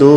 2